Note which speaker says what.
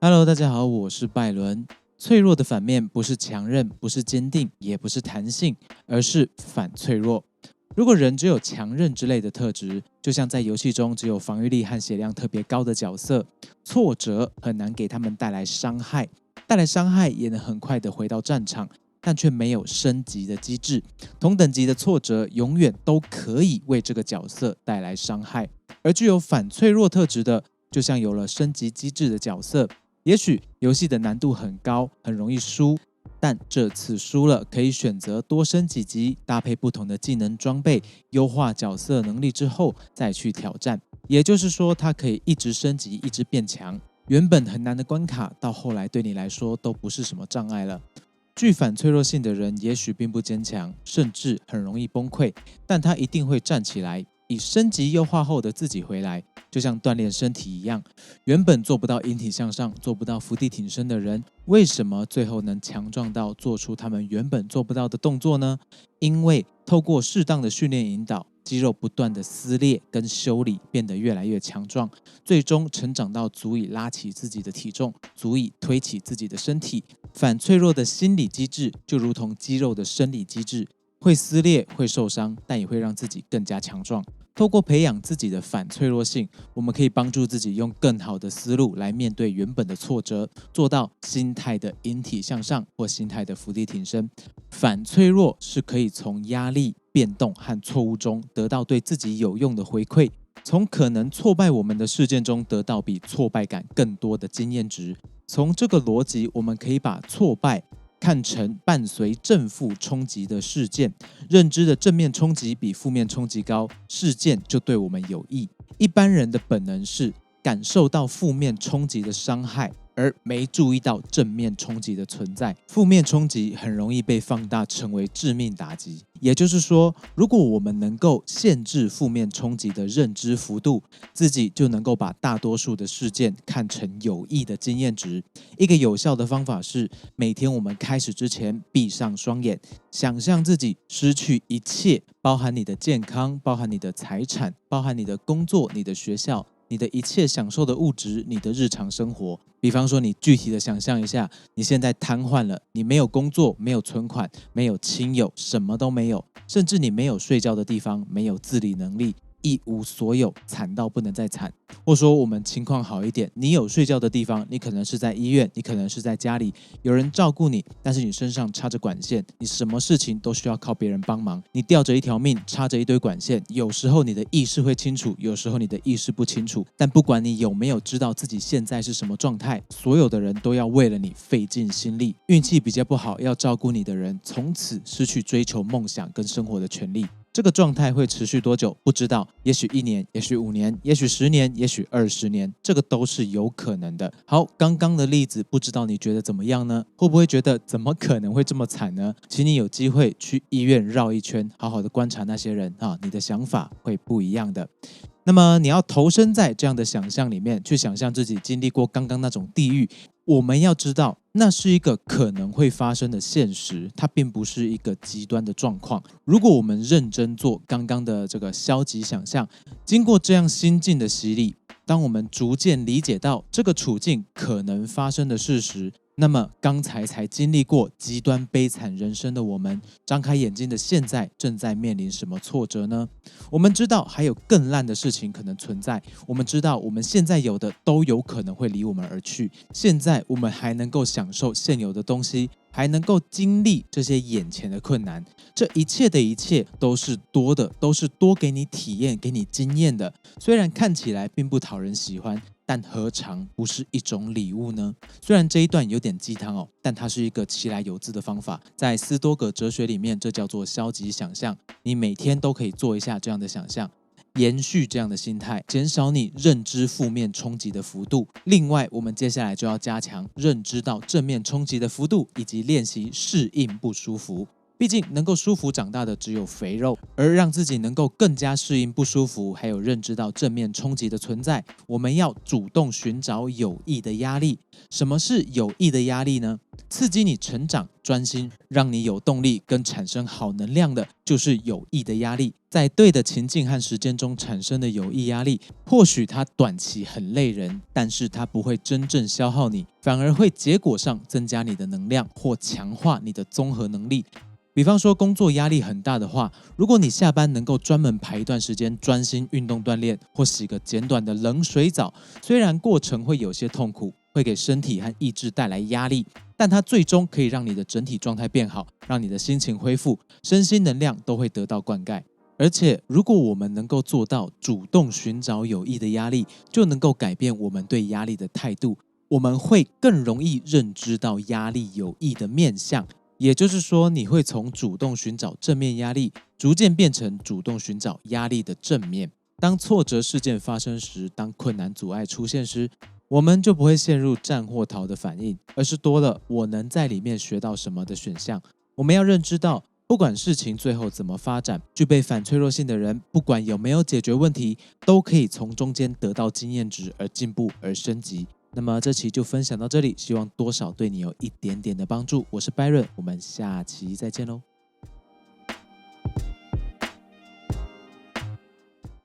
Speaker 1: Hello，大家好，我是拜伦。脆弱的反面不是强韧，不是坚定，也不是弹性，而是反脆弱。如果人只有强韧之类的特质，就像在游戏中只有防御力和血量特别高的角色，挫折很难给他们带来伤害，也能很快的回到战场，但却没有升级的机制。同等级的挫折永远都可以为这个角色带来伤害，而具有反脆弱特质的，就像有了升级机制的角色。也许游戏的难度很高，很容易输，但这次输了可以选择多升几级，搭配不同的技能装备，优化角色能力之后再去挑战。也就是说，它可以一直升级，一直变强。原本很难的关卡，到后来对你来说都不是什么障碍了。具反脆弱性的人也许并不坚强，甚至很容易崩溃，但他一定会站起来，以升级优化后的自己回来，就像锻炼身体一样。原本做不到引体向上，做不到伏地挺身的人，为什么最后能强壮到做出他们原本做不到的动作呢？因为透过适当的训练引导，肌肉不断的撕裂跟修理，变得越来越强壮，最终成长到足以拉起自己的体重，足以推起自己的身体。反脆弱的心理机制就如同肌肉的生理机制，会撕裂，会受伤，但也会让自己更加强壮。透过培养自己的反脆弱性，我们可以帮助自己用更好的思路来面对原本的挫折，做到心态的引体向上或心态的伏地挺身。反脆弱是可以从压力、变动和错误中得到对自己有用的回馈，从可能挫败我们的事件中得到比挫败感更多的经验值。从这个逻辑，我们可以把挫败看成伴随正负冲击的事件，认知的正面冲击比负面冲击高，事件就对我们有益。一般人的本能是感受到负面冲击的伤害，而没注意到正面冲击的存在。负面冲击很容易被放大成为致命打击。也就是说，如果我们能够限制负面冲击的认知幅度，自己就能够把大多数的事件看成有益的经验值。一个有效的方法是，每天我们开始之前闭上双眼，想象自己失去一切，包含你的健康，包含你的财产，包含你的工作，你的学校，你的一切享受的物质，你的日常生活。比方说，你具体的想象一下，你现在瘫痪了，你没有工作，没有存款，没有亲友，什么都没有，甚至你没有睡觉的地方，没有自理能力，一无所有，惨到不能再惨。或说我们情况好一点，你有睡觉的地方，你可能是在医院，你可能是在家里，有人照顾你，但是你身上插着管线，你什么事情都需要靠别人帮忙，你吊着一条命，插着一堆管线，有时候你的意识会清楚，有时候你的意识不清楚，但不管你有没有知道自己现在是什么状态，所有的人都要为了你费尽心力。运气比较不好，要照顾你的人，从此失去追求梦想跟生活的权利。这个状态会持续多久？不知道，也许1年，也许5年，也许10年，也许20年，这个都是有可能的。好，刚刚的例子，不知道你觉得怎么样呢？会不会觉得怎么可能会这么惨呢？请你有机会去医院绕一圈，好好的观察那些人啊，你的想法会不一样的。那么你要投身在这样的想象里面，去想象自己经历过刚刚那种地狱。我们要知道，那是一个可能会发生的现实，它并不是一个极端的状况。如果我们认真做刚刚的这个消极想象，经过这样心境的洗礼，当我们逐渐理解到这个处境可能发生的事实，那么刚才经历过极端悲惨人生的我们，张开眼睛的现在正在面临什么挫折呢？我们知道还有更烂的事情可能存在，我们知道我们现在有的都有可能会离我们而去，现在我们还能够享受现有的东西，还能够经历这些眼前的困难，这一切的一切都是多的，都是多给你体验，给你经验的。虽然看起来并不讨人喜欢，但何尝不是一种礼物呢？虽然这一段有点鸡汤哦，但它是一个其来有自的方法。在斯多葛哲学里面，这叫做消极想象。你每天都可以做一下这样的想象，延续这样的心态，减少你认知负面冲击的幅度。另外，我们接下来就要加强认知到正面冲击的幅度，以及练习适应不舒服。毕竟能够舒服长大的只有肥肉，而让自己能够更加适应不舒服，还有认知到正面冲击的存在，我们要主动寻找有益的压力。什么是有益的压力呢？刺激你成长、专心，让你有动力跟产生好能量的，就是有益的压力。在对的情境和时间中产生的有益压力，或许它短期很累人，但是它不会真正消耗你，反而会结果上增加你的能量或强化你的综合能力。比方说工作压力很大的话，如果你下班能够专门排一段时间专心运动锻炼，或洗个简短的冷水澡，虽然过程会有些痛苦，会给身体和意志带来压力，但它最终可以让你的整体状态变好，让你的心情恢复，身心能量都会得到灌溉。而且如果我们能够做到主动寻找有益的压力，就能够改变我们对压力的态度，我们会更容易认知到压力有益的面向。也就是说，你会从主动寻找正面压力，逐渐变成主动寻找压力的正面。当挫折事件发生时，当困难阻碍出现时，我们就不会陷入战或逃的反应，而是多了我能在里面学到什么的选项。我们要认知到，不管事情最后怎么发展，具备反脆弱性的人，不管有没有解决问题，都可以从中间得到经验值而进步而升级。那么这期就分享到这里，希望多少对你有一点点的帮助。我是 Byron， 我们下期再见喽。